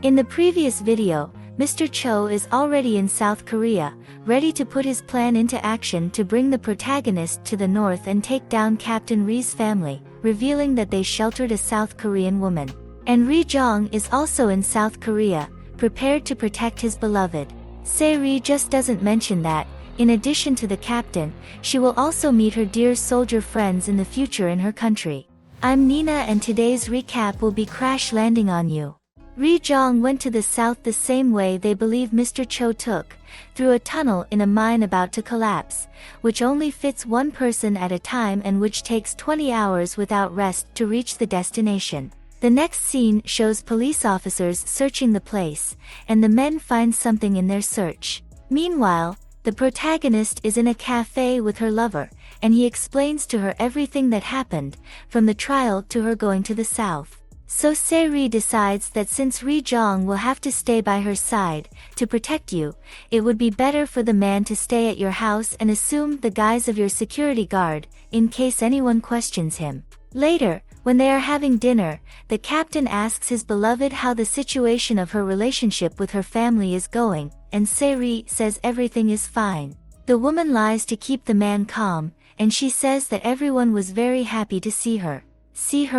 In the previous video, Mr. Cho is already in South Korea, ready to put his plan into action to bring the protagonist to the north and take down Captain Ri's family, revealing that they sheltered a South Korean woman. And Ri Jong is also in South Korea, prepared to protect his beloved. Se-ri just doesn't mention that, in addition to the captain, she will also meet her dear soldier friends in the future in her country. I'm Nina and today's recap will be Crash Landing on You. Ri Jong went to the south the same way they believe Mr. Cho took, through a tunnel in a mine about to collapse, which only fits one person at a time and which takes 20 hours without rest to reach the destination. The next scene shows police officers searching the place, and the men find something in their search. Meanwhile, the protagonist is in a cafe with her lover, and he explains to her everything that happened, from the trial to her going to the south. So Se-ri decides that since Ri Jong will have to stay by her side, to protect you, it would be better for the man to stay at your house and assume the guise of your security guard, in case anyone questions him. Later, when they are having dinner, the captain asks his beloved how the situation of her relationship with her family is going, and Se-ri says everything is fine. The woman lies to keep the man calm, and she says that everyone was very happy to see her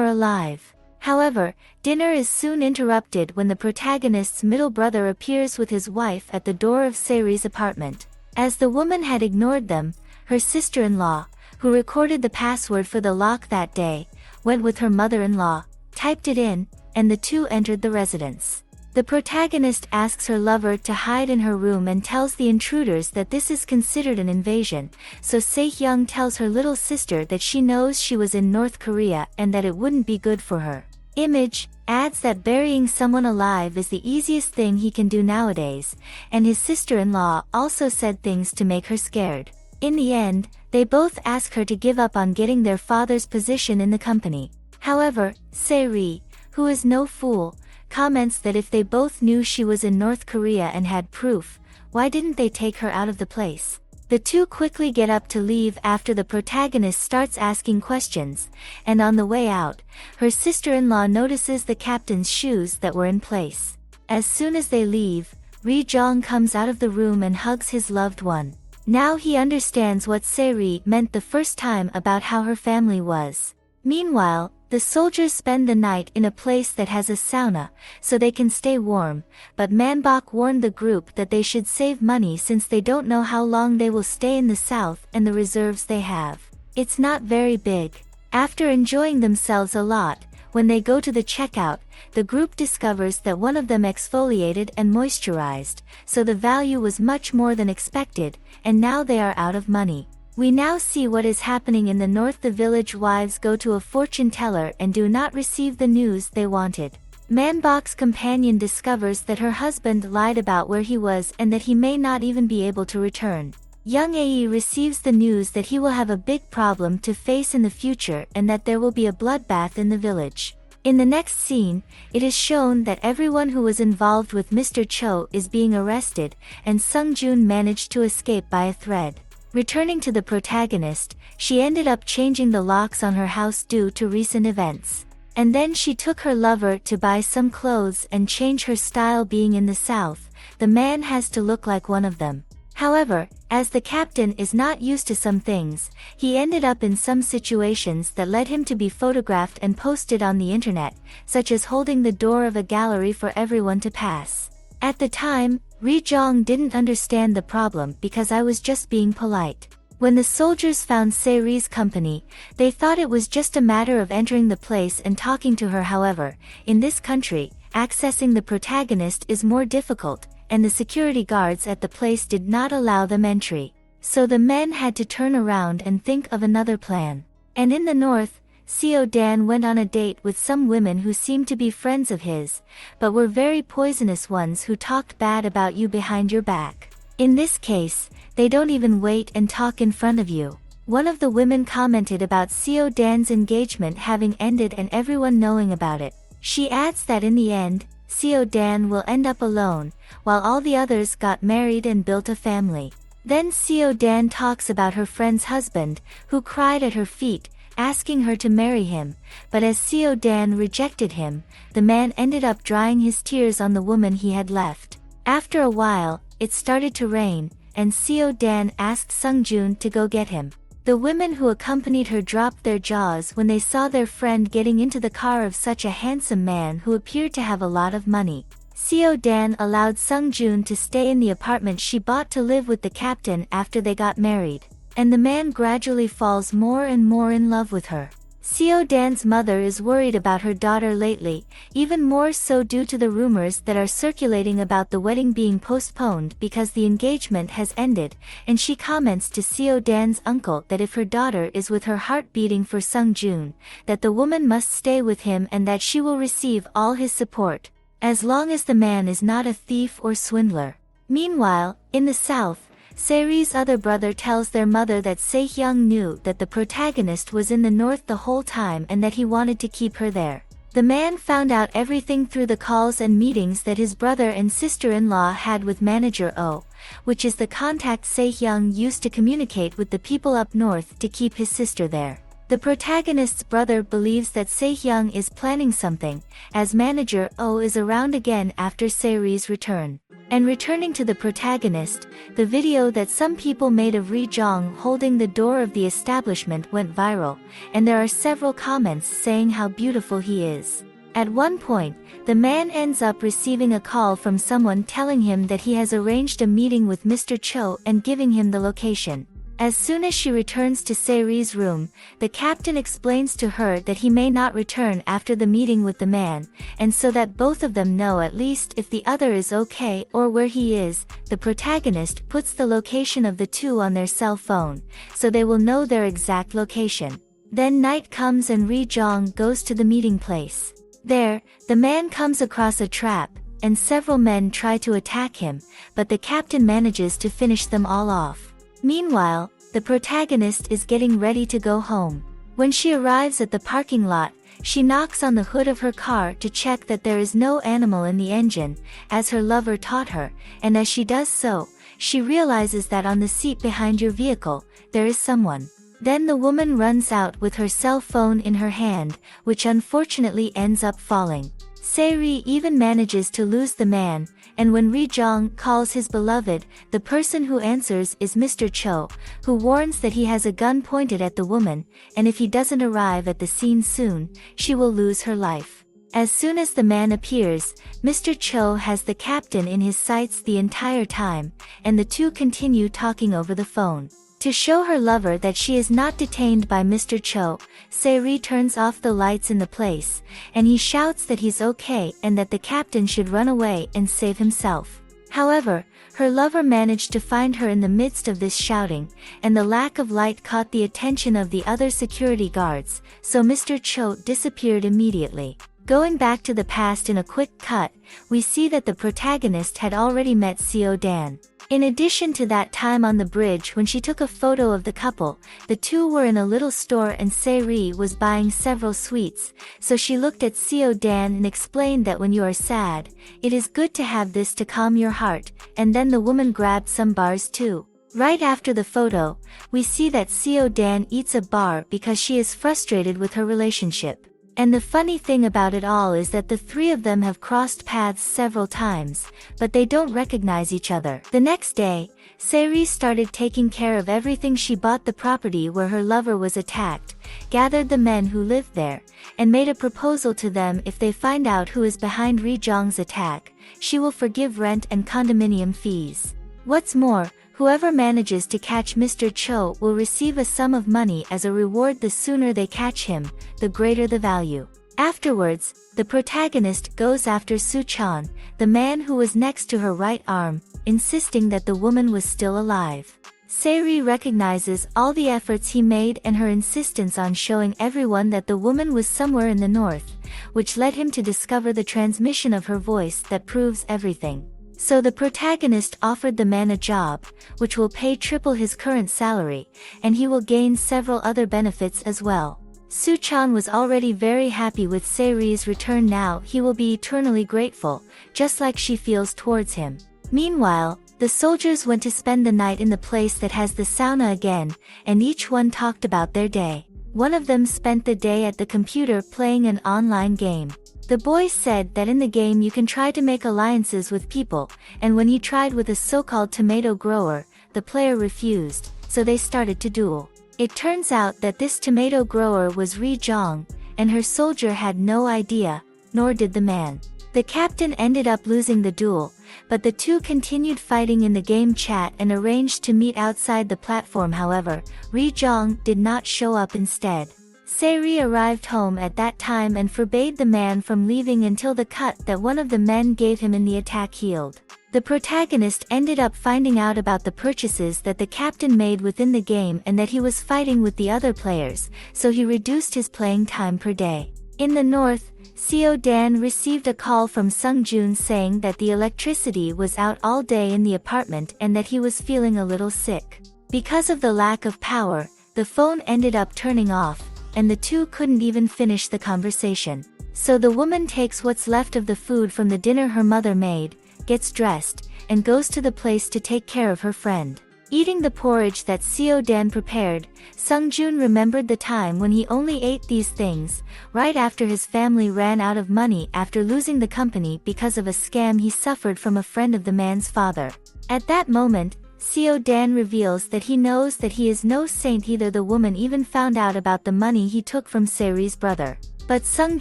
alive. However, dinner is soon interrupted when the protagonist's middle brother appears with his wife at the door of Se-ri's apartment. As the woman had ignored them, her sister-in-law, who recorded the password for the lock that day, went with her mother-in-law, typed it in, and the two entered the residence. The protagonist asks her lover to hide in her room and tells the intruders that this is considered an invasion, so Se-hyung tells her little sister that she knows she was in North Korea and that it wouldn't be good for her. Image adds that burying someone alive is the easiest thing he can do nowadays, and his sister-in-law also said things to make her scared. In the end, they both ask her to give up on getting their father's position in the company. However, Se-ri, who is no fool, comments that if they both knew she was in North Korea and had proof, why didn't they take her out of the place? The two quickly get up to leave after the protagonist starts asking questions, and on the way out, her sister-in-law notices the captain's shoes that were in place. As soon as they leave, Ri Jong comes out of the room and hugs his loved one. Now he understands what Se-ri meant the first time about how her family was. Meanwhile, the soldiers spend the night in a place that has a sauna, so they can stay warm, but Manbok warned the group that they should save money since they don't know how long they will stay in the south and the reserves they have. It's not very big. After enjoying themselves a lot, when they go to the checkout, the group discovers that one of them exfoliated and moisturized, so the value was much more than expected, and now they are out of money. We now see what is happening in the north. The village wives go to a fortune teller and do not receive the news they wanted. Manbok's companion discovers that her husband lied about where he was and that he may not even be able to return. Young Ae receives the news that he will have a big problem to face in the future and that there will be a bloodbath in the village. In the next scene, it is shown that everyone who was involved with Mr. Cho is being arrested, and Sung-jun managed to escape by a thread. Returning to the protagonist, she ended up changing the locks on her house due to recent events. And then she took her lover to buy some clothes and change her style. Being in the south, the man has to look like one of them. However, as the captain is not used to some things, he ended up in some situations that led him to be photographed and posted on the internet, such as holding the door of a gallery for everyone to pass. At the time, Ri Jong didn't understand the problem because I was just being polite. When the soldiers found Se-ri's company, they thought it was just a matter of entering the place and talking to her. However, in this country, accessing the protagonist is more difficult, and the security guards at the place did not allow them entry. So the men had to turn around and think of another plan. And in the north, Seo Dan went on a date with some women who seemed to be friends of his, but were very poisonous ones who talked bad about you behind your back. In this case, they don't even wait and talk in front of you. One of the women commented about Seo Dan's engagement having ended and everyone knowing about it. She adds that in the end, Seo Dan will end up alone, while all the others got married and built a family. Then Seo Dan talks about her friend's husband, who cried at her feet, asking her to marry him, but as Seo Dan rejected him, the man ended up drying his tears on the woman he had left. After a while, it started to rain, and Seo Dan asked Sung Joon to go get him. The women who accompanied her dropped their jaws when they saw their friend getting into the car of such a handsome man who appeared to have a lot of money. Seo Dan allowed Sung Joon to stay in the apartment she bought to live with the captain after they got married, and the man gradually falls more and more in love with her. Seo Dan's mother is worried about her daughter lately, even more so due to the rumors that are circulating about the wedding being postponed because the engagement has ended, and she comments to Seo Dan's uncle that if her daughter is with her heart beating for Sung Joon, that the woman must stay with him and that she will receive all his support, as long as the man is not a thief or swindler. Meanwhile, in the south, Saeri's other brother tells their mother that Saehyung knew that the protagonist was in the north the whole time and that he wanted to keep her there. The man found out everything through the calls and meetings that his brother and sister-in-law had with manager Oh, which is the contact Saehyung used to communicate with the people up north to keep his sister there. The protagonist's brother believes that Saehyung is planning something, as manager Oh is around again after Saeri's return. And returning to the protagonist, the video that some people made of Ri Jong holding the door of the establishment went viral, and there are several comments saying how beautiful he is. At one point, the man ends up receiving a call from someone telling him that he has arranged a meeting with Mr. Cho and giving him the location. As soon as she returns to Saeri's room, the captain explains to her that he may not return after the meeting with the man, and so that both of them know at least if the other is okay or where he is, the protagonist puts the location of the two on their cell phone, so they will know their exact location. Then night comes and Ri Jong goes to the meeting place. There, the man comes across a trap, and several men try to attack him, but the captain manages to finish them all off. Meanwhile, the protagonist is getting ready to go home. When she arrives at the parking lot, she knocks on the hood of her car to check that there is no animal in the engine, as her lover taught her, and as she does so, she realizes that on the seat behind your vehicle, there is someone. Then the woman runs out with her cell phone in her hand, which unfortunately ends up falling. Saeri even manages to lose the man, and when Ri Jong calls his beloved, the person who answers is Mr. Cho, who warns that he has a gun pointed at the woman, and if he doesn't arrive at the scene soon, she will lose her life. As soon as the man appears, Mr. Cho has the captain in his sights the entire time, and the two continue talking over the phone. To show her lover that she is not detained by Mr. Cho, Saeri turns off the lights in the place, and he shouts that he's okay and that the captain should run away and save himself. However, her lover managed to find her in the midst of this shouting, and the lack of light caught the attention of the other security guards, so Mr. Cho disappeared immediately. Going back to the past in a quick cut, we see that the protagonist had already met Seo Dan. In addition to that time on the bridge when she took a photo of the couple, the two were in a little store and Saeri was buying several sweets, so she looked at Seo Dan and explained that when you are sad, it is good to have this to calm your heart, and then the woman grabbed some bars too. Right after the photo, we see that Seo Dan eats a bar because she is frustrated with her relationship. And the funny thing about it all is that the three of them have crossed paths several times, but they don't recognize each other. The next day, Saeri started taking care of everything. She bought the property where her lover was attacked, gathered the men who lived there, and made a proposal to them if they find out who is behind Ri Jong's attack, she will forgive rent and condominium fees. What's more, whoever manages to catch Mr. Cho will receive a sum of money as a reward. The sooner they catch him, the greater the value. Afterwards, the protagonist goes after Soo Chan, the man who was next to her right arm, insisting that the woman was still alive. Saeri recognizes all the efforts he made and her insistence on showing everyone that the woman was somewhere in the north, which led him to discover the transmission of her voice that proves everything. So the protagonist offered the man a job, which will pay triple his current salary, and he will gain several other benefits as well. Soo Chan was already very happy with Saeri's return. Now he will be eternally grateful, just like she feels towards him. Meanwhile, the soldiers went to spend the night in the place that has the sauna again, and each one talked about their day. One of them spent the day at the computer playing an online game. The boy said that in the game you can try to make alliances with people, and when he tried with a so-called tomato grower, the player refused, so they started to duel. It turns out that this tomato grower was Ri Zhang, and her soldier had no idea, nor did the man. The captain ended up losing the duel, but the two continued fighting in the game chat and arranged to meet outside the platform. However, Ri Zhang did not show up instead. Seri arrived home at that time and forbade the man from leaving until the cut that one of the men gave him in the attack healed. The protagonist ended up finding out about the purchases that the captain made within the game and that he was fighting with the other players, so he reduced his playing time per day. In the north, Seo Dan received a call from Sung Jun saying that the electricity was out all day in the apartment and that he was feeling a little sick. Because of the lack of power, the phone ended up turning off, and the two couldn't even finish the conversation. So the woman takes what's left of the food from the dinner her mother made, gets dressed, and goes to the place to take care of her friend. Eating the porridge that Seo Dan prepared, Sung Jun remembered the time when he only ate these things, right after his family ran out of money after losing the company because of a scam he suffered from a friend of the man's father. At that moment, Seo Dan reveals that he knows that he is no saint either. The woman even found out about the money he took from Seri's brother. But Sung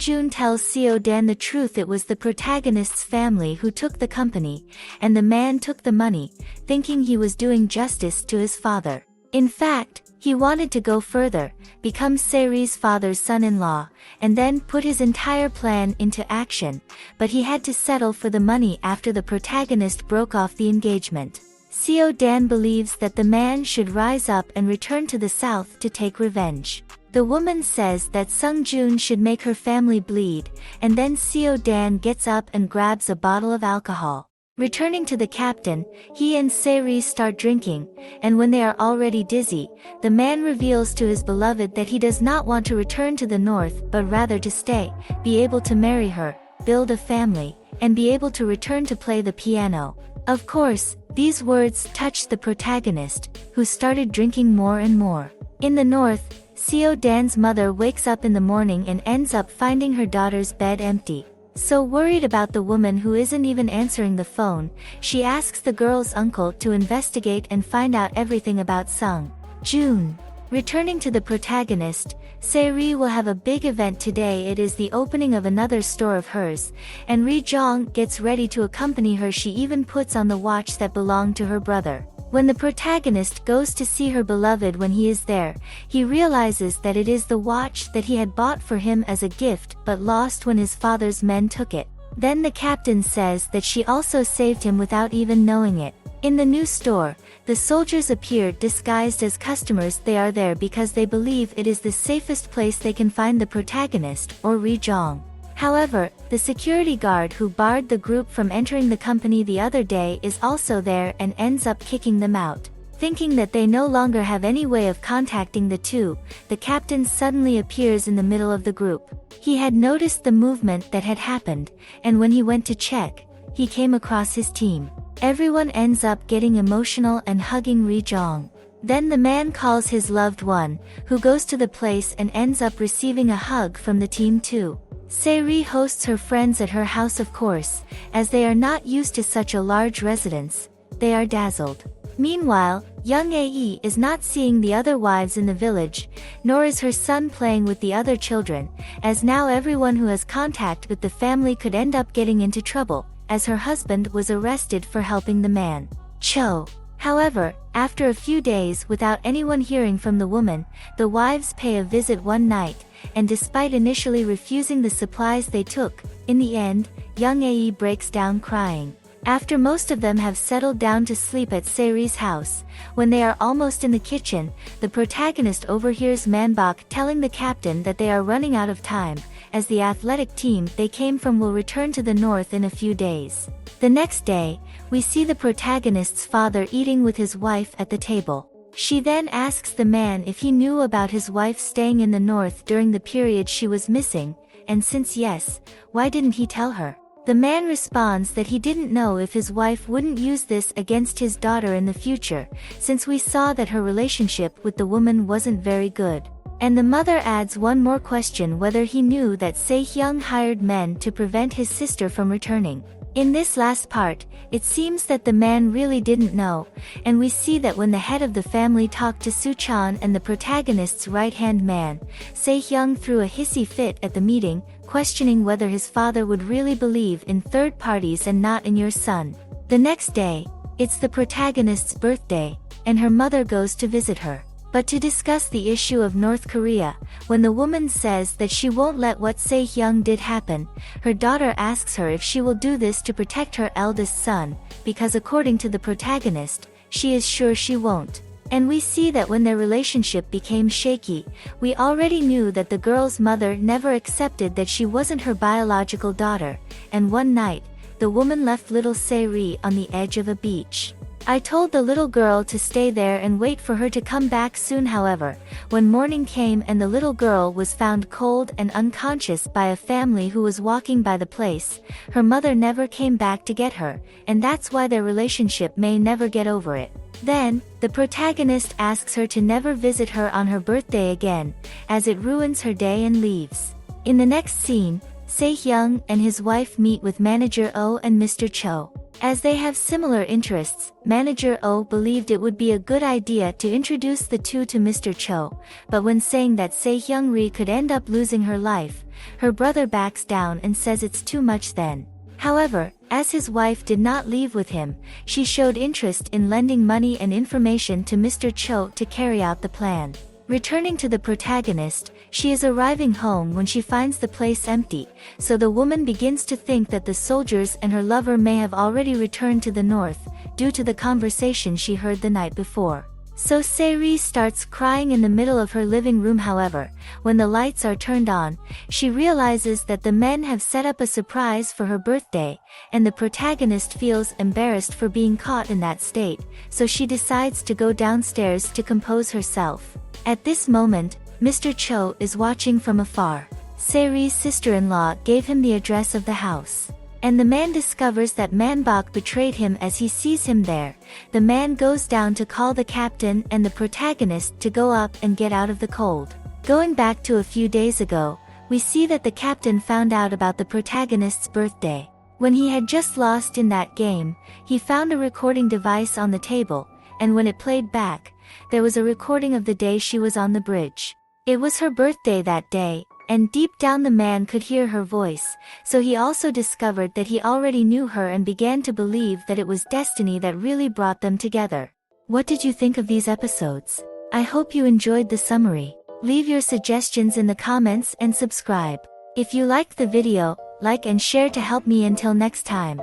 Jun tells Seo Dan the truth. It was the protagonist's family who took the company, and the man took the money, thinking he was doing justice to his father. In fact, he wanted to go further, become Seri's father's son-in-law, and then put his entire plan into action, but he had to settle for the money after the protagonist broke off the engagement. Seo Dan believes that the man should rise up and return to the south to take revenge. The woman says that Sung Jun should make her family bleed, and then Seo Dan gets up and grabs a bottle of alcohol. Returning to the captain, he and Seri start drinking, and when they are already dizzy, the man reveals to his beloved that he does not want to return to the north but rather to stay, be able to marry her, build a family, and be able to return to play the piano. Of course, these words touched the protagonist, who started drinking more and more. In the north, Seo Dan's mother wakes up in the morning and ends up finding her daughter's bed empty. So worried about the woman who isn't even answering the phone, she asks the girl's uncle to investigate and find out everything about Sung Jun. Returning to the protagonist, Seri will have a big event today. It is the opening of another store of hers, and Ri Zhang gets ready to accompany her. She even puts on the watch that belonged to her brother. When the protagonist goes to see her beloved, when he is there, he realizes that it is the watch that he had bought for him as a gift but lost when his father's men took it. Then the captain says that she also saved him without even knowing it. In the new store, the soldiers appeared disguised as customers. They are there because they believe it is the safest place they can find the protagonist, or Ri Zhang. However, the security guard who barred the group from entering the company the other day is also there and ends up kicking them out. Thinking that they no longer have any way of contacting the two, the captain suddenly appears in the middle of the group. He had noticed the movement that had happened, and when he went to check, he came across his team. Everyone ends up getting emotional and hugging Ri Zhang. Then the man calls his loved one, who goes to the place and ends up receiving a hug from the team too. Seri hosts her friends at her house, of course, as they are not used to such a large residence. They are dazzled. Meanwhile, young Ae is not seeing the other wives in the village, nor is her son playing with the other children, as now everyone who has contact with the family could end up getting into trouble, as her husband was arrested for helping the man, Cho. However, after a few days without anyone hearing from the woman, the wives pay a visit one night, and despite initially refusing the supplies they took, in the end, young Ae breaks down crying. After most of them have settled down to sleep at Seri's house, when they are almost in the kitchen, the protagonist overhears Manbok telling the captain that they are running out of time, as the athletic team they came from will return to the north in a few days. The next day, we see the protagonist's father eating with his wife at the table. She then asks the man if he knew about his wife staying in the north during the period she was missing, and since yes, why didn't he tell her? The man responds that he didn't know if his wife wouldn't use this against his daughter in the future, since we saw that her relationship with the woman wasn't very good. And the mother adds one more question, whether he knew that Se-hyung hired men to prevent his sister from returning. In this last part, it seems that the man really didn't know, and we see that when the head of the family talked to Soo-chan and the protagonist's right-hand man, Se-hyung threw a hissy fit at the meeting, questioning whether his father would really believe in third parties and not in your son. The next day, it's the protagonist's birthday, and her mother goes to visit her. But to discuss the issue of North Korea, when the woman says that she won't let what Se-hyung did happen, her daughter asks her if she will do this to protect her eldest son, because according to the protagonist, she is sure she won't. And we see that when their relationship became shaky, we already knew that the girl's mother never accepted that she wasn't her biological daughter, and one night, the woman left little Se-ri on the edge of a beach. I told the little girl to stay there and wait for her to come back soon. However, when morning came and the little girl was found cold and unconscious by a family who was walking by the place, her mother never came back to get her, and that's why their relationship may never get over it. Then, the protagonist asks her to never visit her on her birthday again, as it ruins her day, and leaves. In the next scene, Se-hyung and his wife meet with Manager Oh and Mr. Cho. As they have similar interests, Manager Oh believed it would be a good idea to introduce the two to Mr. Cho, but when saying that Se-hyung-ri could end up losing her life, her brother backs down and says it's too much then. However, as his wife did not leave with him, she showed interest in lending money and information to Mr. Cho to carry out the plan. Returning to the protagonist, she is arriving home when she finds the place empty, so the woman begins to think that the soldiers and her lover may have already returned to the north, due to the conversation she heard the night before. So Se-ri starts crying in the middle of her living room. However, when the lights are turned on, she realizes that the men have set up a surprise for her birthday, and the protagonist feels embarrassed for being caught in that state, so she decides to go downstairs to compose herself. At this moment, Mr. Cho is watching from afar. Se-ri's sister-in-law gave him the address of the house. And the man discovers that Manbok betrayed him. As he sees him there, the man goes down to call the captain and the protagonist to go up and get out of the cold. Going back to a few days ago, we see that the captain found out about the protagonist's birthday. When he had just lost in that game, he found a recording device on the table, and when it played back, there was a recording of the day she was on the bridge. It was her birthday that day, and deep down the man could hear her voice, so he also discovered that he already knew her and began to believe that it was destiny that really brought them together. What did you think of these episodes? I hope you enjoyed the summary. Leave your suggestions in the comments and subscribe. If you liked the video, like and share to help me. Until next time.